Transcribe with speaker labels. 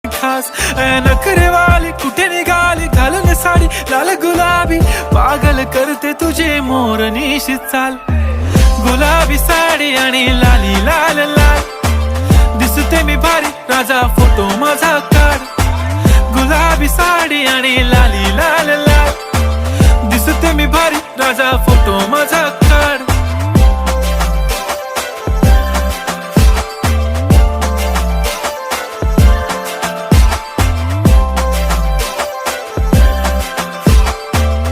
Speaker 1: खास नखरेवाली कुठे निघाली घालून साडी लाल गुलाबी पागल करते तुझे मोरनीशी चाल गुलाबी साडी आणि लाली लाल लाल दिसते मी भारी राजा फोटो माझा काढ गुलाबी साडी आणि लाली लाल लाल दिसते मी भारी राजा फोटो माझा